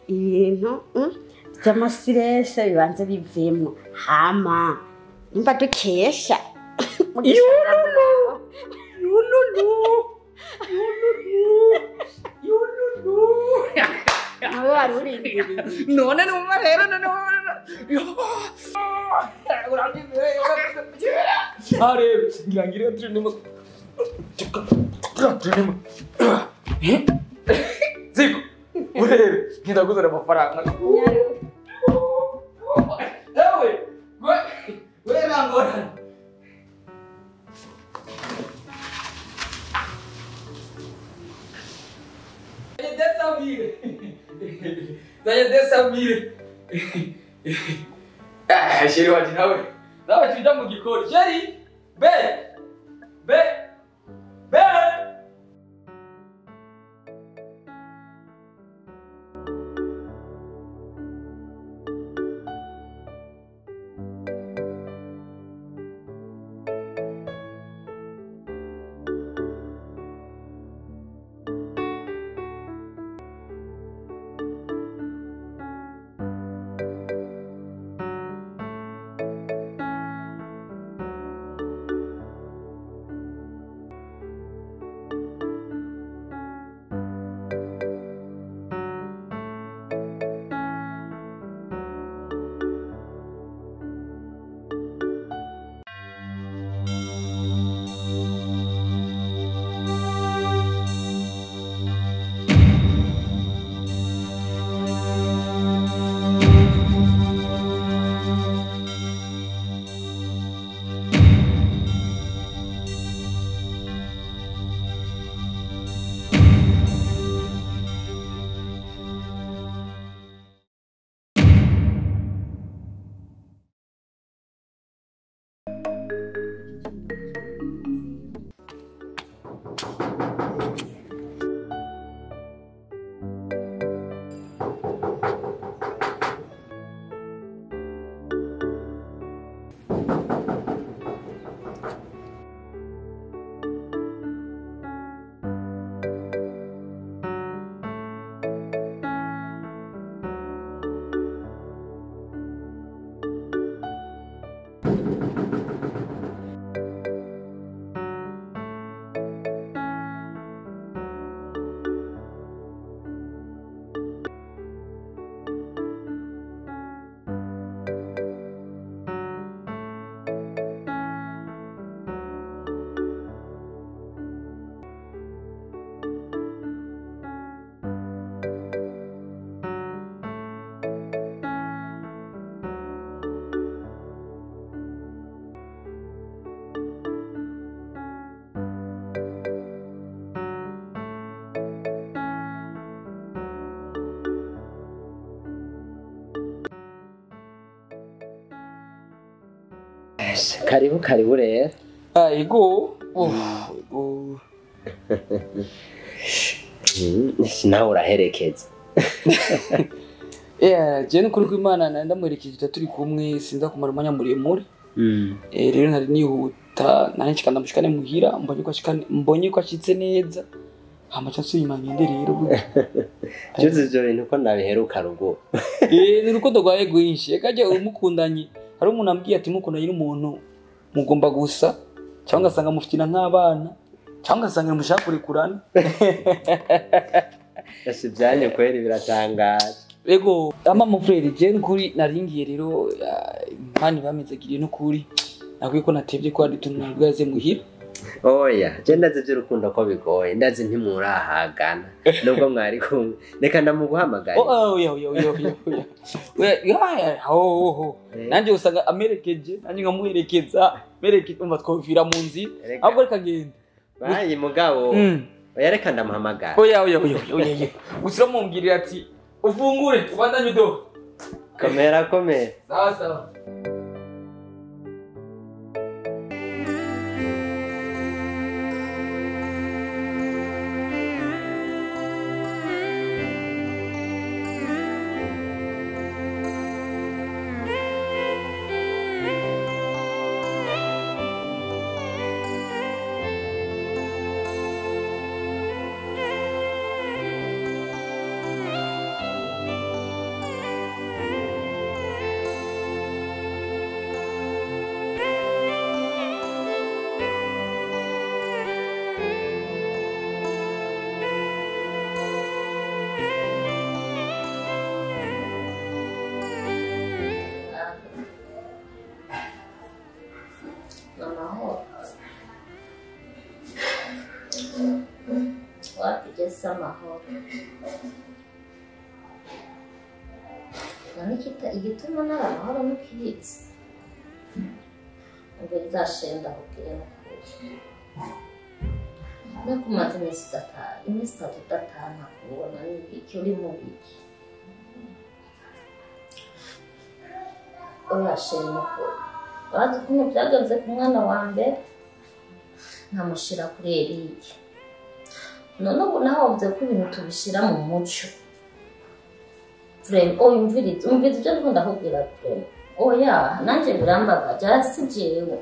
ibintu by'amasirese bibanze bivemo hama nimba dukesha none numva rero none arebe ngirangire trinimo ziko urebe ndaguzana amafaranga ewe we nangora dessa mire. Sheri waje nawe tujya mu gikoni. Sheri be Karibu rero. Ego. Nawe uraherekeza. Je n'ukuri kw'Imana ndamuherekeje turi kumwe sinza kumara umwanya muremure. Rero nari nihuta nari nshikanda mushikane muhira mbonye ko ashitse neza. Hamacha nsuyimanye nde rero. Cyuze byo bintu ko nabiheruka rugo. Ni rukundo rwaye gwinshi. Kaje umukundanye. Hari umuntu ambwiye ati mukundanye n'umuntu mugomba gusa cyangwa ngasanga mufitira nk'abana cyangwa ngasanga mushaka kurikurana. Yasibyanye kweri biratangaje. Ego ama mon frère je n'ukuri naringiye rero impani bamezagiriye n'ukuri nakwiye ko natevye ko ari tuntu rwaze muhira. Oya, je ndazi by'urukundo ko bigoye, ndazi ntimurahagana. Nubwo mwari kumwe. Reka ndamuguhamagara. Oya. Nanje usanga amerekeje, nanje ngamuherekeza, merekeza umva twovira mu nzi. Ahubwo reka genda. Bayi mugabo. Oya reka ndamuhamagara. Oya. Usira mumbwirira ati ufungure ubandanye udo. Kamera. Sawa. ufise amahoro nanikita igituma nari amahoro n'ukiritse ngo nzashenda kubwira n'ukuri nakumaze iminsi itatu udatana kubona n'ibiki uri mu biki oya sheri n'ukuri urazi ukuntu byagenze ku mwana wa mbere nkamushira kuri Eric none ubu nahomvye ko ibintu tubishira mu muco vrema umviriza ibyo ndiko ndakubwira vrema oya nanje birambabaje si jewe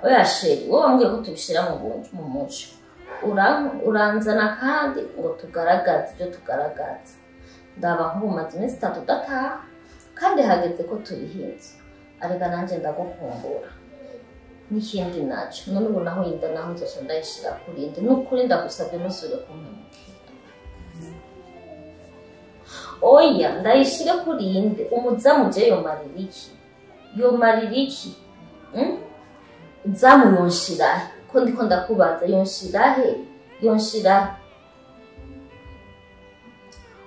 oya sheri wowe wambwiye ko tubishira mu muco uranzana kandi ngo tugaragaze ibyo tugaragaza ndaba nk'ubumaze iminsi itatu udataha kandi hageze ko turihinze ariko nanjye ndagukumbura n'ikindi naco none ubu naho yinda naho nzose ndayishira kuri indi n'ukuri ndagusabye ntusubire kumpemukira oya ndayishire kuri indi umuzamu je yomarira iki zamu yonshirahe ko ndiko ndakubaza yonshirahe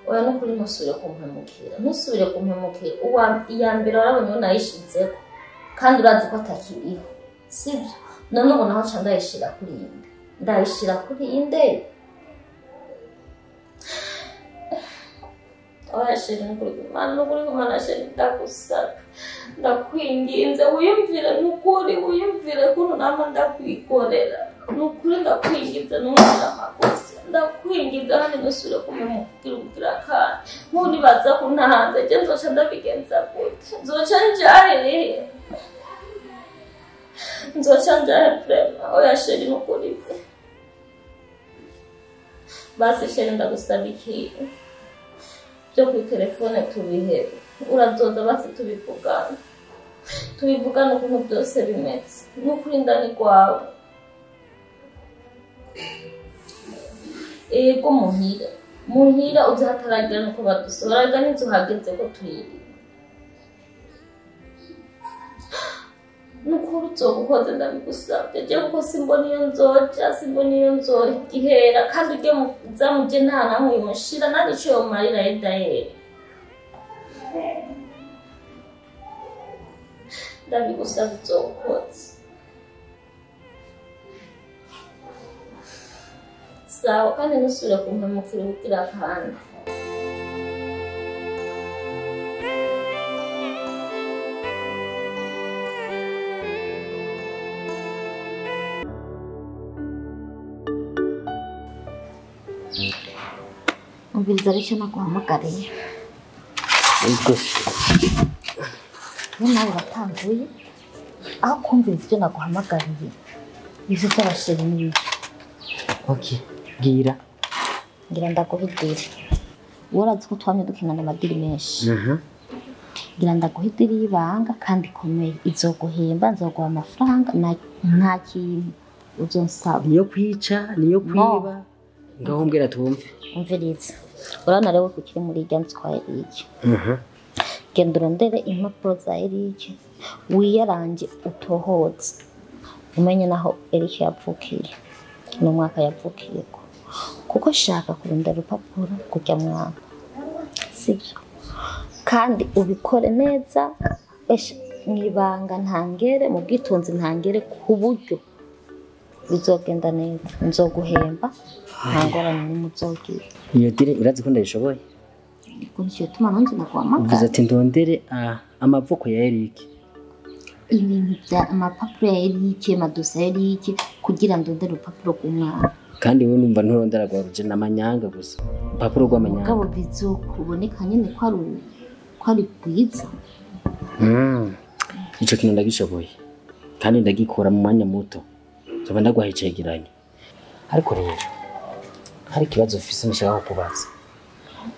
oya n'ukuri ntusubire kumpemukira iya mbere warabonye nayishizeko kandi urazi ko atakiriho sibyo none ubu naho ca ndayishira kuri inde oya sheri n'ukuri kumana sheri ndagusaba ndakwinginze wiyumvire kuno nama ndakwikorera n'ukuri ndakwinginze n'umwana amakosa ndakwinginze hano ntusubire kumpemukira kandi ntunibaza kuntahanze je nzoca ndabigenza gute nzoca njahe vrema oya sheri n'ukuri basi sheri ndagusaba ikintu byo kuri telefone tubihebe urazoza basi tubivugana ukuntu byose bimeze n'ukuri ndani rwawe ego muhira uzahataragira nuko badusohoraga n'inzu hageze ko tuyirima nukuri uzogukoze ndabigusabye je kuko simbona iyo nzoja igihera kandi ujye zamuje nta namwe mushira nari cyo yomarira edahera ndabigusabye uzogukoze sawa kandi ntusubire kumpemukira ubugira kandi umviriza aricyo naguhamagariye iyo nawe watanguye aho kumviriza ibyo naguhamagariye ivyo by'abasheri n'ibiki okay gira ndaguhidire warazi ko twamye dukinana amadiri menshi ngira ndaguhidire y'ibanga kandi ikomeye izoguhemba nzoguha amafaranga nta kintu uzonsaba niyo kwica niyo kwiba ngaho mbwira twumve umviriza urabona rero ko ukiri muri irya nzu kwa Eric genda urondere impapuro za Eric wiyarange utohoze umenye naho Eric yavukiye n'umwaka yavukiyeko kuko shaka kurondera urupapuro kujya mwana sibyo kandi ubikore neza mwibanga ntangere mu bwitonzi ntangere ku buryo bizogenda neza nzoguhemba ntangorane n'umuzogira iyo dire urazi ko ndayishoboye kuko tuma nanjye nakwamagara mvuze ati ndondere amavuko ya Eric ibintu bya amapapuro ya Eric madosa ya Eric kugira ndondere urupapuro rw'umwana kandi wowe numva nturondera gwa ruje n'amanyanga gusa urupapuro rw'amanyanga gabo bizokuboneka nyine ko ari bwiza ico kintu ndagishoboye kandi ndagikora mu mwanya muto zoba ndagwaha icegeranyo ariko rero hari ikibazo ufise nshaka kukubaza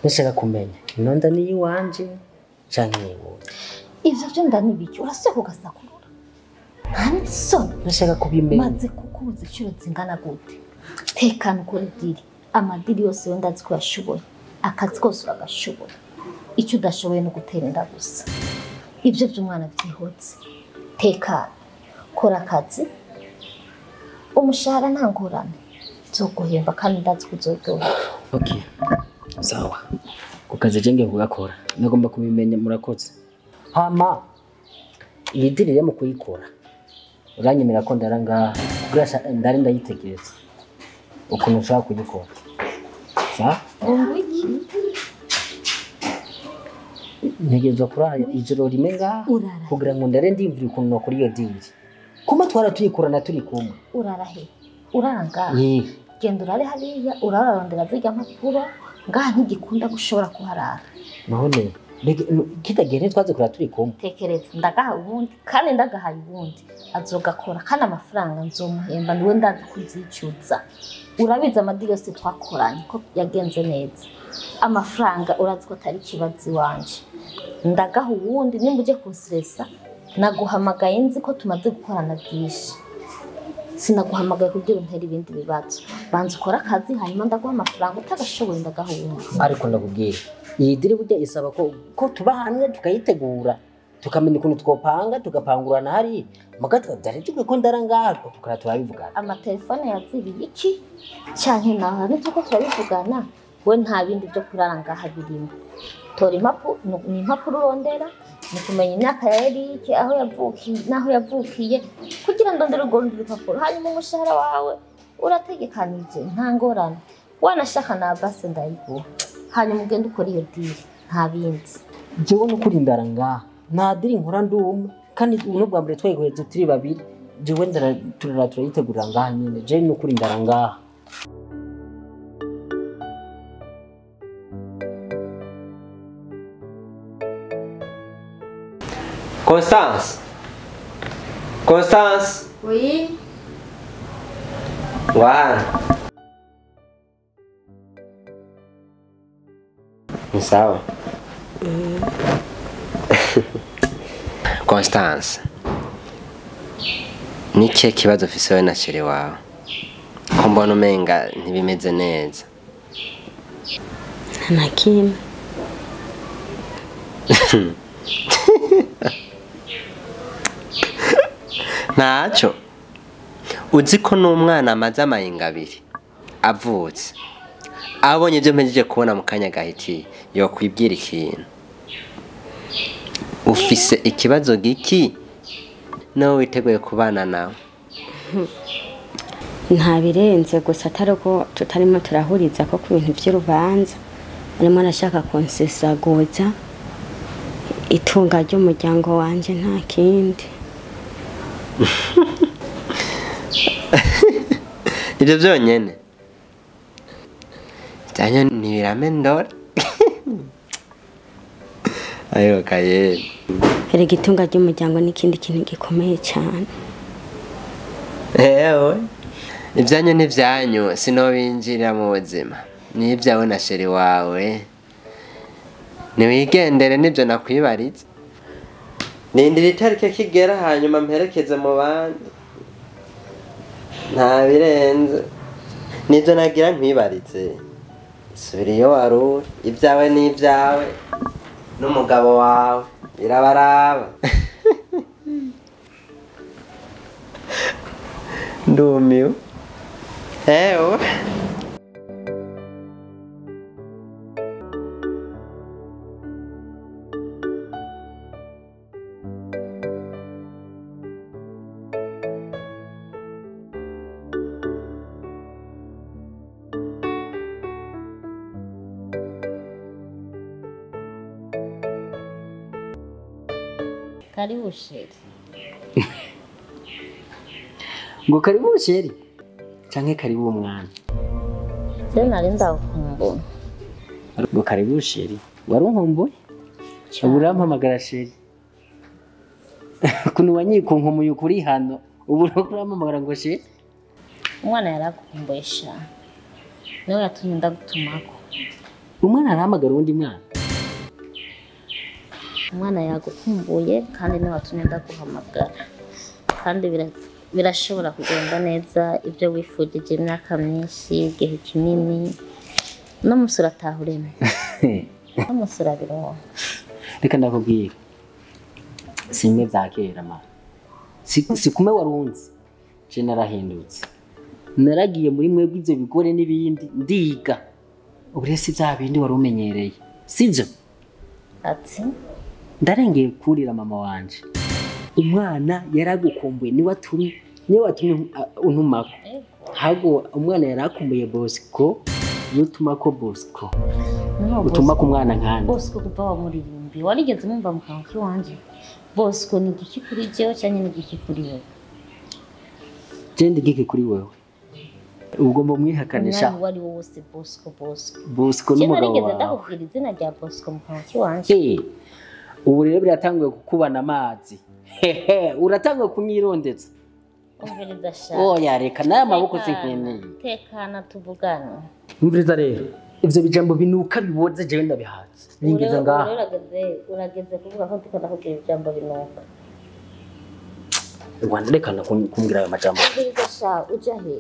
nshaka kumenya inonda ni iwanje canke niwowe ivyo byo ndanibiki uraseko gasakurura kandi so nshaka kubimenya maze kukubuza iciro zingana gute tekana ukora idiri amadiri yose yo ndazi ko yashoboye akazi kose uragashoboye icyo udashoboye no gutera inda gusa ibyo by'umwana byihotse tekana kora akazi umushahara nta ngorane nzoguhemba kandi ndazi kuzoryoha. Okay, sawa. Ku kazi jenge kugakora nagomba kubimenya murakoze. Hama iyidirire mu kuyikora uranyemera ko ndaranga kurasha ndari ndayitegereza ukuntu ushaka kuyikora. Sa Ngwiki ntegerezo kurara ijoro rimenga kugira ngo ndare ndimvira ukuntu no kuri iyo diri. Kuma twara tuyikorana turi kumwe. urara he? Uranga genda urare hariya urararondera zirya mpapuro ngaha ntigikunda gushobora kuharara. None kitagere twaze kura turi kumwe. Tekereza ndagaha ubundi kandi ndagahaye ubundi azogakora kandi amafaranga nzomuhemba niwe ndazi kuzicuza. Urabiza amadi yose twakoranye ko yagenze neza. Amafaranga urazi ko atari kibazi wanje. Ndagaha ubundi nimba uje kunsiresa naguhamagaye nzi ko tumaze gukorana byinshi. Sinaguhamagaye kugira untera ibindi bibazo. Banza ukora akazi hanyuma ndaguha amafaranga utagashoboye ndagaha ubundi. Ariko ndakubwira iyi diri burya isaba ko tuba hamwe tukayitegura tukamenya ukuntu twopanga tugapangurana hari magatwa byarije ko ndaranga tukara turabivugana. Amatelefone yazibiye iki canke naho nituko turabivugana we nta bindi byo kuraranga habirimo. Tora impapuro urondera ni kumenya imyaka ya Eric aho yavukiye naho yavukiye kugira ndondere urwo rupapuro hanyuma umushahara wawe urategekanije nta ngorane wanashaka na base ndayiguha hanyuma ugende ukora iyo diri nta bindi. Jewe no kuri ndaranga nta diri nkora ndumwe kandi uno bwa mbere twayihweze turi babiri jewe turayitegurira ngaha nyine je no kuri ndaranga. Constance. Oui. Wow. Ni sawa. Constance. Niki kibazo ufise na sheri wawe? Ko mbona umenga ntibimeze neza. Nta kimwe. Nacho uzi ko n'umwana amaze amayinga abiri avutse abonye ibyo mpejeje kubona mu kanya gahiti yo kwibwira ikintu ufise ikibazo giki no witeguye kubana nawe? Nta birenze gusa atari ko tutarimo turahuriza ko ku bintu by'urubanza arimo arashaka konsesaguza itunga ry'umuryango wanje nta kindi. Ibyo byonyene cyane nibirame ndora. Ayo kaye Erega itunga ry'umuryango n'ikindi kintu gikomeye cyane. Ewe ibyanyu n'ibyanyu sinobinjira mu buzima ni ibyawe na sheri wawe niwigendere nibyo nakwibaritse. Nindira itarike kigera hanyuma mperekeze mu bandi nta birenze nibyo nagira nkwibaritse. Subira iyo waruri ibyawe n'ibyawe n'umugabo wawe birabaraba. Ndumiwe. Ewe Karibu sheri. Ngo karibu sheri canke karibu umwana. Je nari ndakumbuye. Ngo karibu sheri warunkumbuye urampamagara sheri. Kuno wanyikunkomuye ukuri hano ubu urampamagara ngo sheri. Umwana yarakumbuye sha. Niwe yatumye ndagutumako. Umwana arahamagara undi mwana. Umwana yagukumbuye kandi niwe watumye ndaguhamagara. Kandi birashobora kugenda neza ibyo wifujije imyaka myinshi igihe kinini. No musura tahureme. No musura biro. Reka ndakubwira. Simwe byakera ma. Sikume warunzi. Je narahindutse. naragiye muri mwebwe ivyo bigore n'ibindi ndiga ubu rero si vya bindi wari umenyereye sivyo ati ndarengeye kurira mama wanje umwana yaragukumbuye niwe watumye untumako hago umwana yarakumbuye Bosco yutumako Bosco utuma ku mwana nkana Bosco kuva wa muririmbi warigeze mumva mu kanwa kiwanje Bosco ni giki kuri jewe cyane ni giki kuri wewe jende giki kuri wewe ugomba mwihakanisha wari wose Bosco n'umugabo warigeze ndakubwira izina rya Bosco mu kanwa kiwanje ubu rero biratanguye kukubana amazi uratanguye kunyirondeza umviriza sha oya reka naye amaboko sinkeneye tekana tuvugana umviriza rero ivyo bijambo binuka biboze jewe ndabihatse ningeze ngaha urageze kuvuga ko ndiko ndakubwira ijambo binuka Rwanda reka kumbwira ayo majambo umviriza sha uja he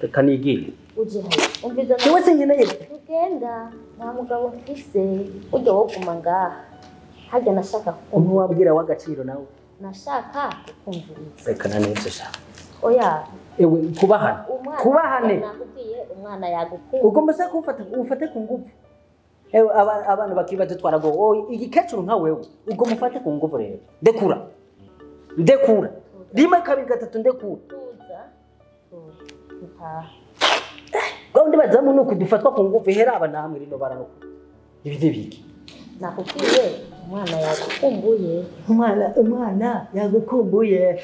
reka nigire uje he umviriza jewe sinkeneye tugenda nta mugabo mfise ujya woguma ngaha hajya nashaka umuntu wabwira w'agaciro nawe nashaka kukumviriza reka nanevyo sha oya ewe kubahane nakubwiye umwana yagukumbuye ugomba se ufate ku nguvu ewe abantu bakibaza twarago igikecuru nka wewe ugomba ufate ku nguvu rero ndekura rimwe kabiri gatatu ndekura gaundi bazamu nuko dufatwa ku nguvu hera aba namwe rino baranuko ibide biki nakubwiye umwana yagukumbuye umwana yagukumbuye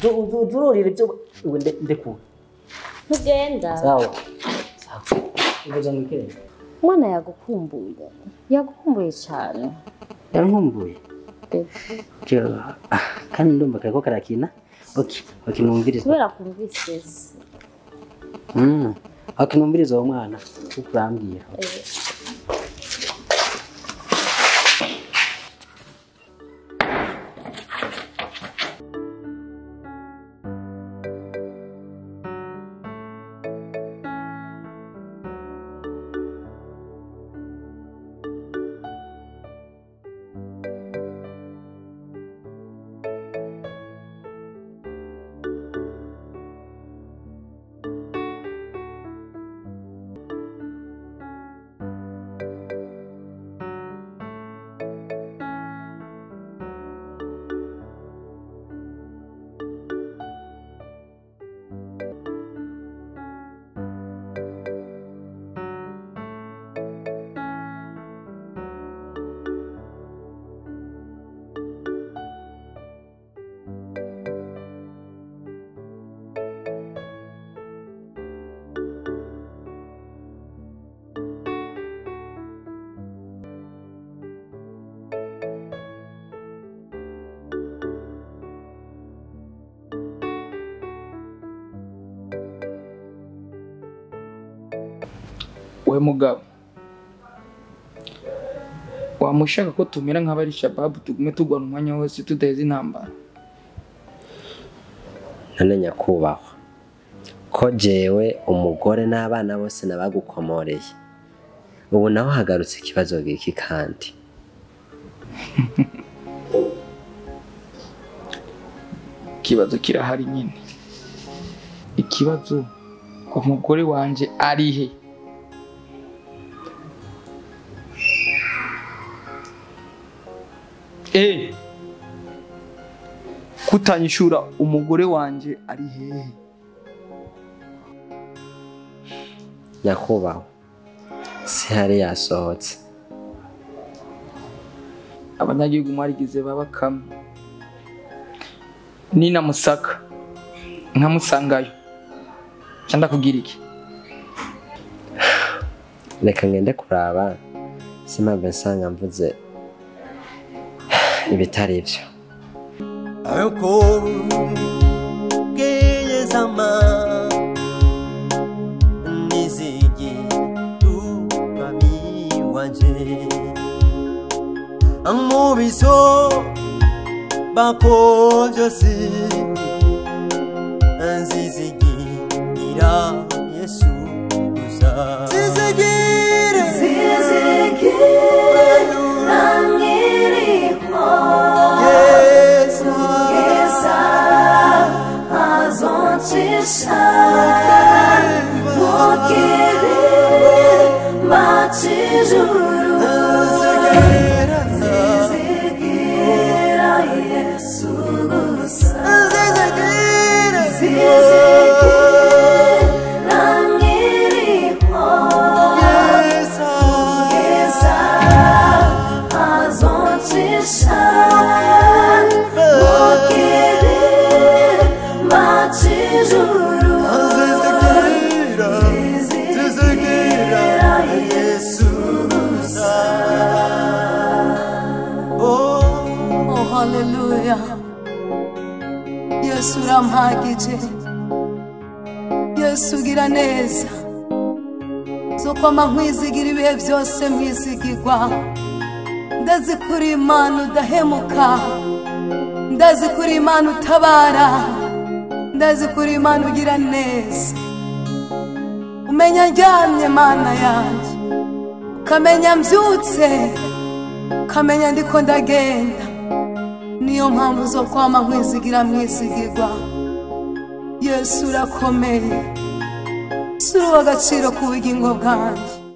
dururira ibyo ndekura tugenda sawa ubuza mwikere umwana yagukumbuye cyane yarankumbuye kandi ndumva kariko karakina numviriza kubera kumvise numviriza uwo mwana kuko urambwira we mugabo wamushaka ko tumera nk'abari shababu tugume tugwana umwanya wose tudaheza intambara none nyakubahwa ko jewe umugore n'abana bose nabagukomoreye ubu naho hagarutse ikibazo giki kandi ikibazo kirahari nyine ikibazo umugore wanje arihe kutanyishura umugore wanje ari hehe nyakubahwa si hari yasohotse abanyagihugu mwarigize babakame nina musaka nkamusangayo cyanda kugira iki reka ngende kuraba simpambe nsanga mvuze ibitari ibyo ariko gezama nizigi ubami wanje amubiso bako byose nzizigi ira Yesu gusa zizigire namiriho Yesu azoncisha macizuru zizigira Yesu gusa zizigira nyiriho Yesa azoncisha mukiri macizuru zizigira Yesu gusa. Oh hallelujah, Yesu rampagije, Yesu gira neza, zokwama nkwizigira ibihe byose mwizigirwa. Ndazi kuri Imana udahemuka, ndazi kuri Imana utabara, ndazi kuri Imana ugira neza. Umenya ndyamye Mana yanjye, ukamenya mbyutse, ukamenya ndiko ndagenda. Niyo mpamvu zo kwama nkwizigira mwizigirwa. Yesu urakomeye, suri w'agaciro ku bugingo bwanjye.